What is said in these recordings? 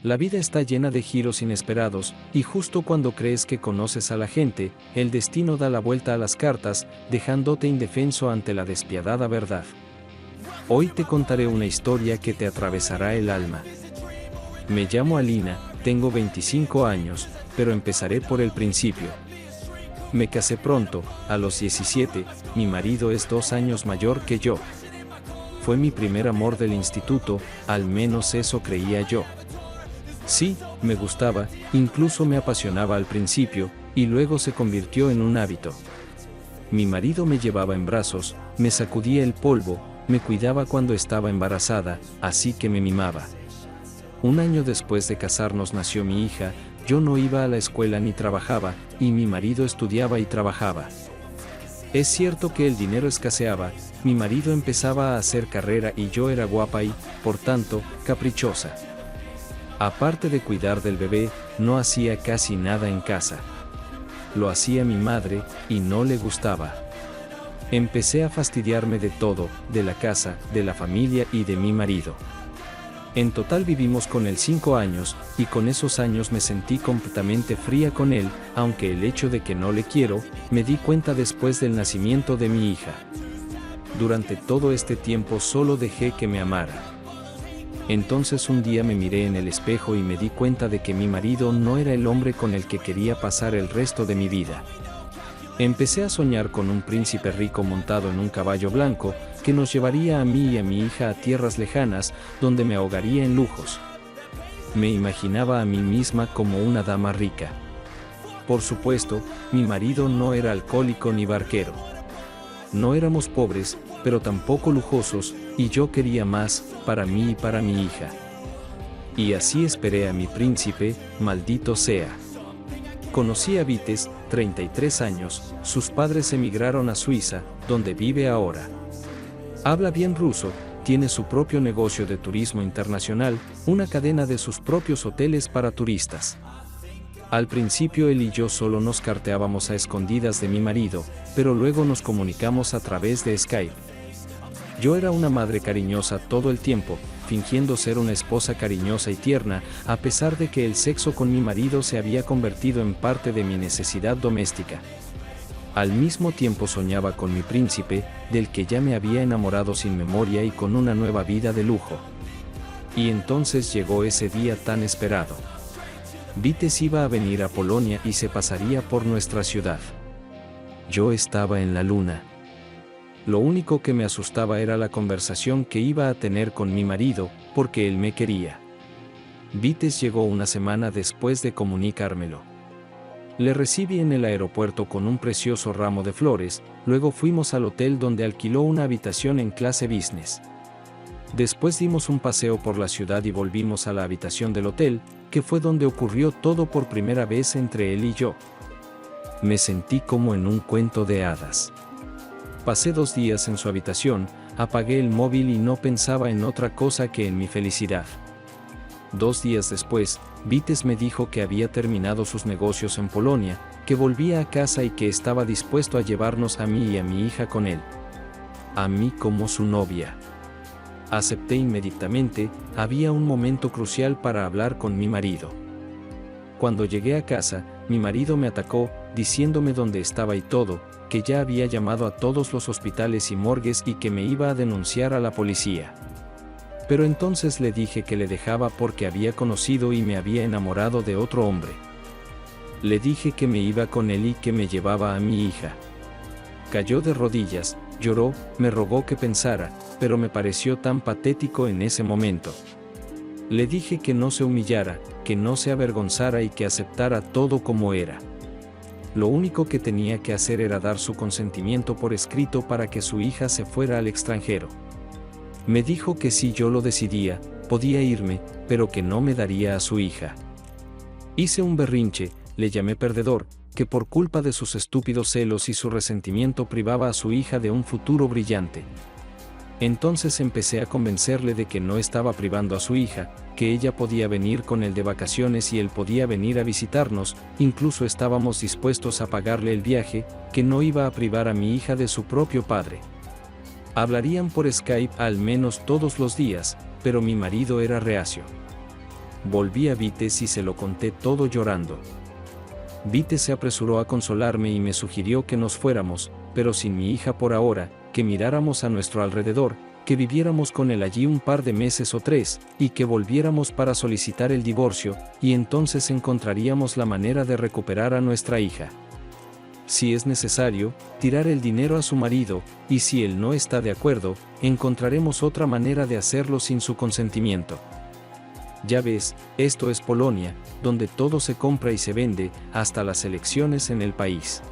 La vida está llena de giros inesperados, y justo cuando crees que conoces a la gente, el destino da la vuelta a las cartas, dejándote indefenso ante la despiadada verdad. Hoy te contaré una historia que te atravesará el alma. Me llamo Alina, tengo 25 años, pero empezaré por el principio. Me casé pronto, a los 17, mi marido es 2 años mayor que yo. Fue mi primer amor del instituto, al menos eso creía yo. Sí, me gustaba, incluso me apasionaba al principio, y luego se convirtió en un hábito. Mi marido me llevaba en brazos, me sacudía el polvo, me cuidaba cuando estaba embarazada, así que me mimaba. Un año después de casarnos nació mi hija, yo no iba a la escuela ni trabajaba, y mi marido estudiaba y trabajaba. Es cierto que el dinero escaseaba, mi marido empezaba a hacer carrera y yo era guapa y, por tanto, caprichosa. Aparte de cuidar del bebé, no hacía casi nada en casa. Lo hacía mi madre, y no le gustaba. Empecé a fastidiarme de todo, de la casa, de la familia y de mi marido. En total vivimos con él 5 años, y con esos años me sentí completamente fría con él, aunque el hecho de que no le quiero, me di cuenta después del nacimiento de mi hija. Durante todo este tiempo solo dejé que me amara. Entonces un día me miré en el espejo y me di cuenta de que mi marido no era el hombre con el que quería pasar el resto de mi vida. Empecé a soñar con un príncipe rico montado en un caballo blanco, que nos llevaría a mí y a mi hija a tierras lejanas, donde me ahogaría en lujos. Me imaginaba a mí misma como una dama rica. Por supuesto, mi marido no era alcohólico ni barquero. No éramos pobres, pero tampoco lujosos, y yo quería más, para mí y para mi hija. Y así esperé a mi príncipe, maldito sea. Conocí a Vites, 33 años, sus padres emigraron a Suiza, donde vive ahora. Habla bien ruso, tiene su propio negocio de turismo internacional, una cadena de sus propios hoteles para turistas. Al principio él y yo solo nos carteábamos a escondidas de mi marido, pero luego nos comunicamos a través de Skype. Yo era una madre cariñosa todo el tiempo, fingiendo ser una esposa cariñosa y tierna, a pesar de que el sexo con mi marido se había convertido en parte de mi necesidad doméstica. Al mismo tiempo soñaba con mi príncipe, del que ya me había enamorado sin memoria y con una nueva vida de lujo. Y entonces llegó ese día tan esperado. Vites iba a venir a Polonia y se pasaría por nuestra ciudad. Yo estaba en la luna. Lo único que me asustaba era la conversación que iba a tener con mi marido, porque él me quería. Vites llegó una semana después de comunicármelo. Le recibí en el aeropuerto con un precioso ramo de flores, luego fuimos al hotel donde alquiló una habitación en clase business. Después dimos un paseo por la ciudad y volvimos a la habitación del hotel, que fue donde ocurrió todo por primera vez entre él y yo. Me sentí como en un cuento de hadas. Pasé 2 días en su habitación, apagué el móvil y no pensaba en otra cosa que en mi felicidad. 2 días después, Vites me dijo que había terminado sus negocios en Polonia, que volvía a casa y que estaba dispuesto a llevarnos a mí y a mi hija con él. A mí como su novia. Acepté inmediatamente, había un momento crucial para hablar con mi marido. Cuando llegué a casa, mi marido me atacó, diciéndome dónde estaba y todo, que ya había llamado a todos los hospitales y morgues y que me iba a denunciar a la policía. Pero entonces le dije que le dejaba porque había conocido y me había enamorado de otro hombre. Le dije que me iba con él y que me llevaba a mi hija. Cayó de rodillas, lloró, me rogó que pensara, pero me pareció tan patético en ese momento. Le dije que no se humillara, que no se avergonzara y que aceptara todo como era. Lo único que tenía que hacer era dar su consentimiento por escrito para que su hija se fuera al extranjero. Me dijo que si yo lo decidía, podía irme, pero que no me daría a su hija. Hice un berrinche, le llamé perdedor, que por culpa de sus estúpidos celos y su resentimiento privaba a su hija de un futuro brillante. Entonces empecé a convencerle de que no estaba privando a su hija, que ella podía venir con él de vacaciones y él podía venir a visitarnos, incluso estábamos dispuestos a pagarle el viaje, que no iba a privar a mi hija de su propio padre. Hablarían por Skype al menos todos los días, pero mi marido era reacio. Volví a Vites y se lo conté todo llorando. Vites se apresuró a consolarme y me sugirió que nos fuéramos, pero sin mi hija por ahora, que miráramos a nuestro alrededor, que viviéramos con él allí un par de meses o 3, y que volviéramos para solicitar el divorcio, y entonces encontraríamos la manera de recuperar a nuestra hija. Si es necesario, tirar el dinero a su marido, y si él no está de acuerdo, encontraremos otra manera de hacerlo sin su consentimiento. Ya ves, esto es Polonia, donde todo se compra y se vende, hasta las elecciones en el país.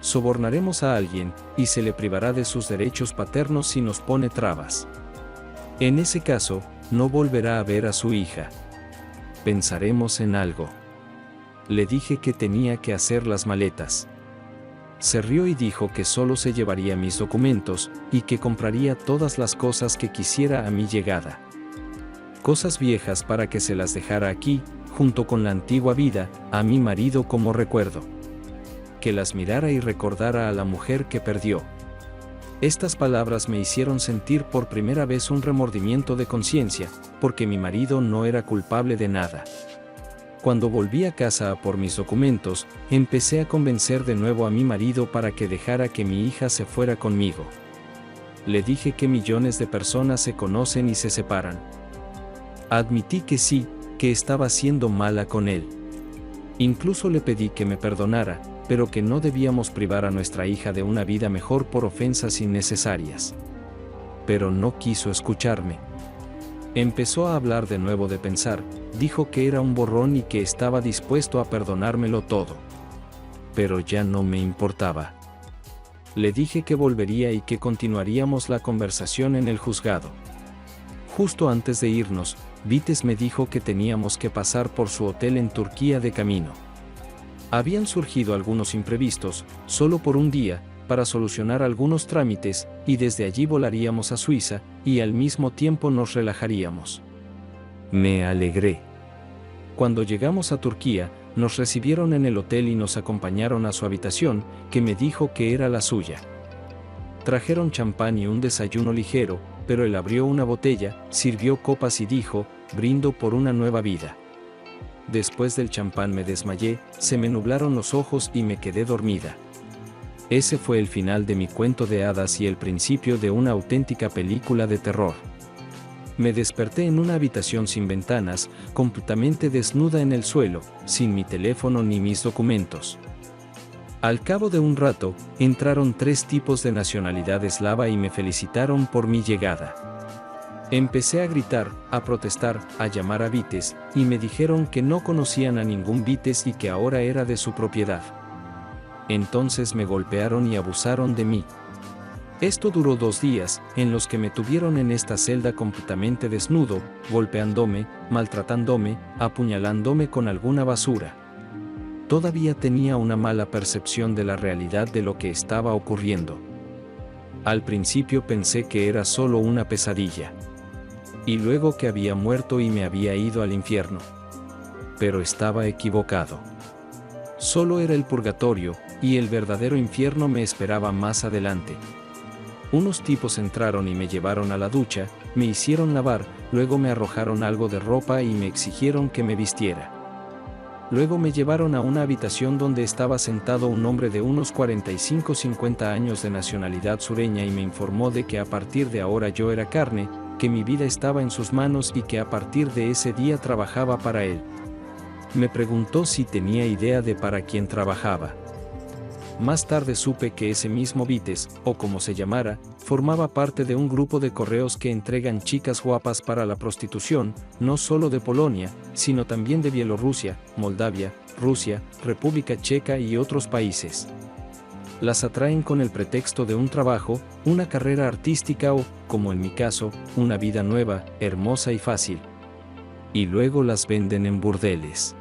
Sobornaremos a alguien, y se le privará de sus derechos paternos si nos pone trabas. En ese caso, no volverá a ver a su hija. Pensaremos en algo. Le dije que tenía que hacer las maletas. Se rió y dijo que solo se llevaría mis documentos, y que compraría todas las cosas que quisiera a mi llegada. Cosas viejas para que se las dejara aquí, junto con la antigua vida, a mi marido como recuerdo. Que las mirara y recordara a la mujer que perdió. Estas palabras me hicieron sentir por primera vez un remordimiento de conciencia, porque mi marido no era culpable de nada. Cuando volví a casa a por mis documentos, empecé a convencer de nuevo a mi marido para que dejara que mi hija se fuera conmigo. Le dije que millones de personas se conocen y se separan. Admití que sí, que estaba siendo mala con él. Incluso le pedí que me perdonara, pero que no debíamos privar a nuestra hija de una vida mejor por ofensas innecesarias. Pero no quiso escucharme. Empezó a hablar de nuevo de pensar, dijo que era un borrón y que estaba dispuesto a perdonármelo todo. Pero ya no me importaba. Le dije que volvería y que continuaríamos la conversación en el juzgado. Justo antes de irnos, Vites me dijo que teníamos que pasar por su hotel en Turquía de camino. Habían surgido algunos imprevistos, solo por un día, para solucionar algunos trámites, y desde allí volaríamos a Suiza, y al mismo tiempo nos relajaríamos. Me alegré. Cuando llegamos a Turquía, nos recibieron en el hotel y nos acompañaron a su habitación, que me dijo que era la suya. Trajeron champán y un desayuno ligero, pero él abrió una botella, sirvió copas y dijo, brindo por una nueva vida. Después del champán me desmayé, se me nublaron los ojos y me quedé dormida. Ese fue el final de mi cuento de hadas y el principio de una auténtica película de terror. Me desperté en una habitación sin ventanas, completamente desnuda en el suelo, sin mi teléfono ni mis documentos. Al cabo de un rato, entraron 3 tipos de nacionalidad eslava y me felicitaron por mi llegada. Empecé a gritar, a protestar, a llamar a Vites, y me dijeron que no conocían a ningún Vites y que ahora era de su propiedad. Entonces me golpearon y abusaron de mí. Esto duró 2 días, en los que me tuvieron en esta celda completamente desnudo, golpeándome, maltratándome, apuñalándome con alguna basura. Todavía tenía una mala percepción de la realidad de lo que estaba ocurriendo. Al principio pensé que era solo una pesadilla. Y luego que había muerto y me había ido al infierno. Pero estaba equivocado. Solo era el purgatorio, y el verdadero infierno me esperaba más adelante. Unos tipos entraron y me llevaron a la ducha, me hicieron lavar, luego me arrojaron algo de ropa y me exigieron que me vistiera. Luego me llevaron a una habitación donde estaba sentado un hombre de unos 45-50 años de nacionalidad sureña y me informó de que a partir de ahora yo era carne, que mi vida estaba en sus manos y que a partir de ese día trabajaba para él. Me preguntó si tenía idea de para quién trabajaba. Más tarde supe que ese mismo Vites, o como se llamara, formaba parte de un grupo de correos que entregan chicas guapas para la prostitución, no solo de Polonia, sino también de Bielorrusia, Moldavia, Rusia, República Checa y otros países. Las atraen con el pretexto de un trabajo, una carrera artística o, como en mi caso, una vida nueva, hermosa y fácil. Y luego las venden en burdeles.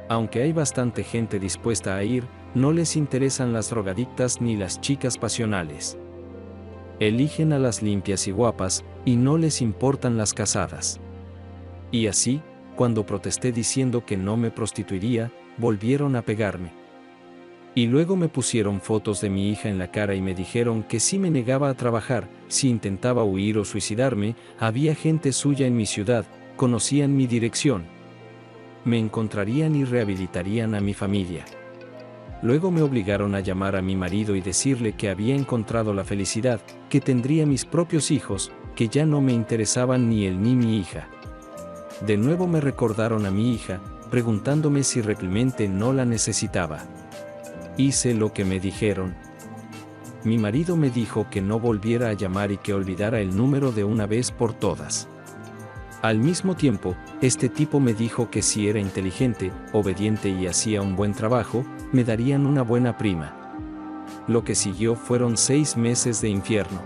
Aunque hay bastante gente dispuesta a ir, no les interesan las drogadictas ni las chicas pasionales. Eligen a las limpias y guapas, y no les importan las casadas. Y así, cuando protesté diciendo que no me prostituiría, volvieron a pegarme. Y luego me pusieron fotos de mi hija en la cara y me dijeron que si me negaba a trabajar, si intentaba huir o suicidarme, había gente suya en mi ciudad, conocían mi dirección. Me encontrarían y rehabilitarían a mi familia. Luego me obligaron a llamar a mi marido y decirle que había encontrado la felicidad, que tendría mis propios hijos, que ya no me interesaban ni él ni mi hija. De nuevo me recordaron a mi hija, preguntándome si realmente no la necesitaba. Hice lo que me dijeron. Mi marido me dijo que no volviera a llamar y que olvidara el número de una vez por todas. Al mismo tiempo, este tipo me dijo que si era inteligente, obediente y hacía un buen trabajo, me darían una buena prima. Lo que siguió fueron 6 meses de infierno.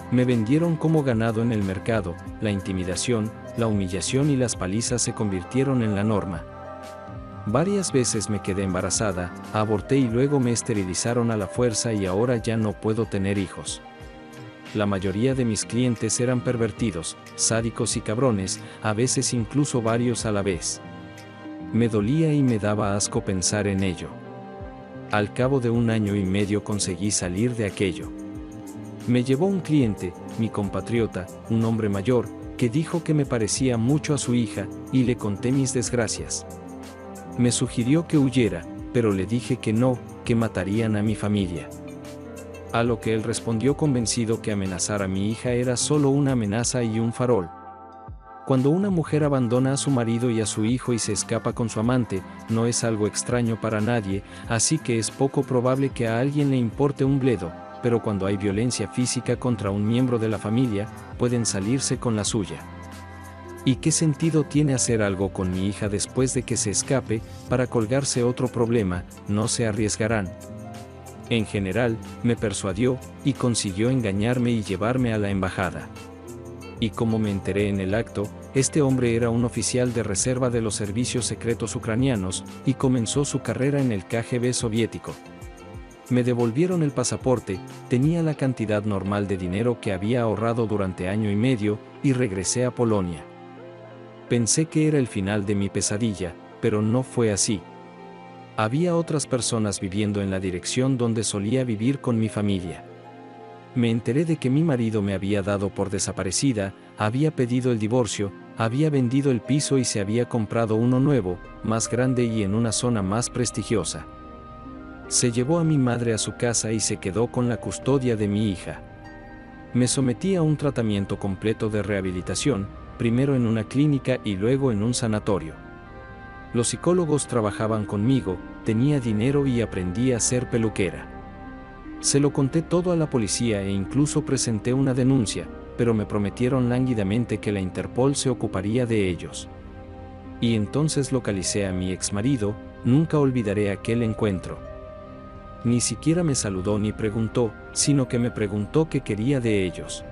Me vendieron como ganado en el mercado, la intimidación, la humillación y las palizas se convirtieron en la norma. Varias veces me quedé embarazada, aborté y luego me esterilizaron a la fuerza y ahora ya no puedo tener hijos. La mayoría de mis clientes eran pervertidos, sádicos y cabrones, a veces incluso varios a la vez. Me dolía y me daba asco pensar en ello. Al cabo de 1 año y medio conseguí salir de aquello. Me llevó un cliente, mi compatriota, un hombre mayor, que dijo que me parecía mucho a su hija, y le conté mis desgracias. Me sugirió que huyera, pero le dije que no, que matarían a mi familia. A lo que él respondió convencido que amenazar a mi hija era solo una amenaza y un farol. Cuando una mujer abandona a su marido y a su hijo y se escapa con su amante, no es algo extraño para nadie, así que es poco probable que a alguien le importe un bledo, pero cuando hay violencia física contra un miembro de la familia, pueden salirse con la suya. ¿Y qué sentido tiene hacer algo con mi hija después de que se escape? Para colgarse otro problema, no se arriesgarán. En general, me persuadió, y consiguió engañarme y llevarme a la embajada. Y como me enteré en el acto, este hombre era un oficial de reserva de los servicios secretos ucranianos, y comenzó su carrera en el KGB soviético. Me devolvieron el pasaporte, tenía la cantidad normal de dinero que había ahorrado durante 1 año y medio, y regresé a Polonia. Pensé que era el final de mi pesadilla, pero no fue así. Había otras personas viviendo en la dirección donde solía vivir con mi familia. Me enteré de que mi marido me había dado por desaparecida, había pedido el divorcio, había vendido el piso y se había comprado uno nuevo, más grande y en una zona más prestigiosa. Se llevó a mi madre a su casa y se quedó con la custodia de mi hija. Me sometí a un tratamiento completo de rehabilitación, primero en una clínica y luego en un sanatorio. Los psicólogos trabajaban conmigo, tenía dinero y aprendí a ser peluquera. Se lo conté todo a la policía e incluso presenté una denuncia, pero me prometieron lánguidamente que la Interpol se ocuparía de ellos. Y entonces localicé a mi exmarido, nunca olvidaré aquel encuentro. Ni siquiera me saludó ni preguntó, sino que me preguntó qué quería de ellos.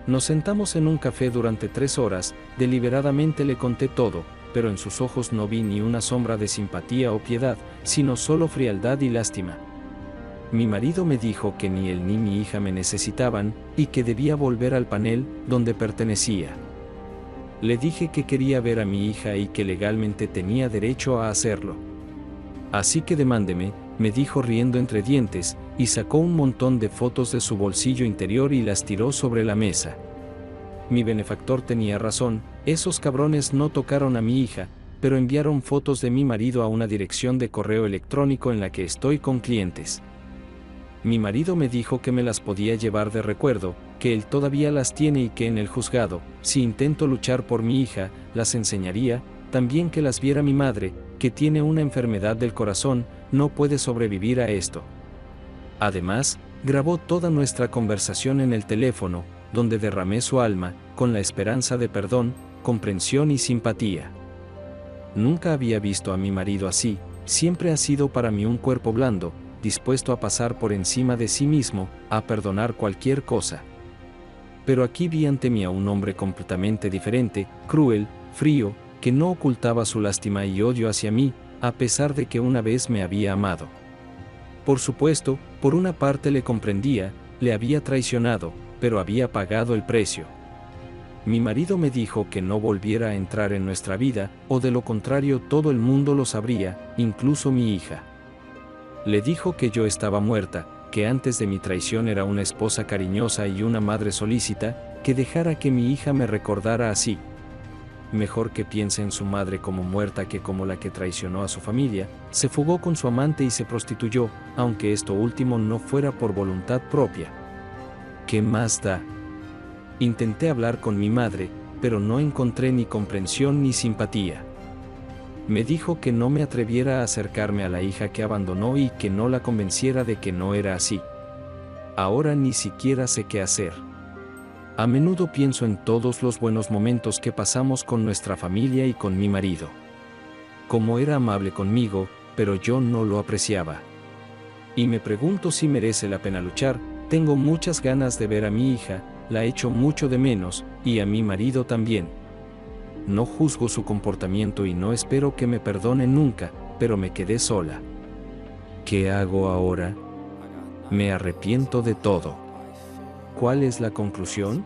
Nos sentamos en un café durante 3 horas, deliberadamente le conté todo, pero en sus ojos no vi ni una sombra de simpatía o piedad, sino solo frialdad y lástima. Mi marido me dijo que ni él ni mi hija me necesitaban, y que debía volver al panel, donde pertenecía. Le dije que quería ver a mi hija y que legalmente tenía derecho a hacerlo. Así que demándeme, me dijo riendo entre dientes, y sacó un montón de fotos de su bolsillo interior y las tiró sobre la mesa. Mi benefactor tenía razón, esos cabrones no tocaron a mi hija, pero enviaron fotos de mi marido a una dirección de correo electrónico en la que estoy con clientes. Mi marido me dijo que me las podía llevar de recuerdo, que él todavía las tiene y que en el juzgado, si intento luchar por mi hija, las enseñaría, también que las viera mi madre, que tiene una enfermedad del corazón, no puede sobrevivir a esto. Además, grabó toda nuestra conversación en el teléfono, donde derramé su alma, con la esperanza de perdón, comprensión y simpatía. Nunca había visto a mi marido así, siempre ha sido para mí un cuerpo blando, dispuesto a pasar por encima de sí mismo, a perdonar cualquier cosa. Pero aquí vi ante mí a un hombre completamente diferente, cruel, frío, que no ocultaba su lástima y odio hacia mí, a pesar de que una vez me había amado. Por supuesto, por una parte le comprendía, le había traicionado, pero había pagado el precio. Mi marido me dijo que no volviera a entrar en nuestra vida, o de lo contrario todo el mundo lo sabría, incluso mi hija. Le dijo que yo estaba muerta, que antes de mi traición era una esposa cariñosa y una madre solícita, que dejara que mi hija me recordara así. mejor que piense en su madre como muerta que como la que traicionó a su familia, se fugó con su amante y se prostituyó, aunque esto último no fuera por voluntad propia. ¿Qué más da? Intenté hablar con mi madre, pero no encontré ni comprensión ni simpatía. Me dijo que no me atreviera a acercarme a la hija que abandonó y que no la convenciera de que no era así. Ahora ni siquiera sé qué hacer. A menudo pienso en todos los buenos momentos que pasamos con nuestra familia y con mi marido. Cómo era amable conmigo, pero yo no lo apreciaba. Y me pregunto si merece la pena luchar. Tengo muchas ganas de ver a mi hija, la echo mucho de menos, y a mi marido también. No juzgo su comportamiento y no espero que me perdone nunca, pero me quedé sola. ¿Qué hago ahora? Me arrepiento de todo. ¿Cuál es la conclusión?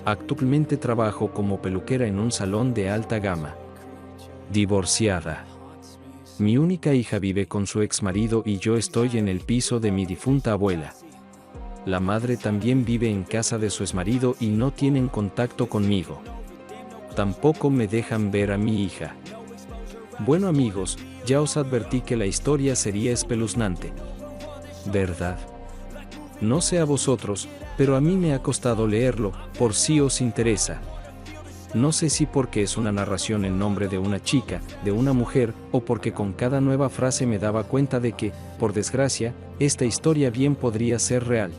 Actualmente trabajo como peluquera en un salón de alta gama. Divorciada. Mi única hija vive con su exmarido y yo estoy en el piso de mi difunta abuela. La madre también vive en casa de su exmarido y no tienen contacto conmigo. Tampoco me dejan ver a mi hija. Bueno amigos, ya os advertí que la historia sería espeluznante. ¿Verdad? No sé a vosotros, pero a mí me ha costado leerlo, por si os interesa. No sé si porque es una narración en nombre de una chica, de una mujer, o porque con cada nueva frase me daba cuenta de que, por desgracia, esta historia bien podría ser real.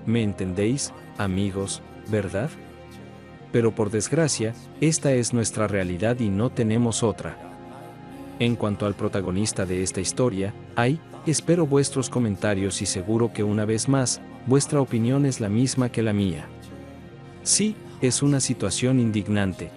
¿Me entendéis, amigos, verdad? Pero por desgracia, esta es nuestra realidad y no tenemos otra. En cuanto al protagonista de esta historia, espero vuestros comentarios y seguro que una vez más, vuestra opinión es la misma que la mía. Sí, es una situación indignante.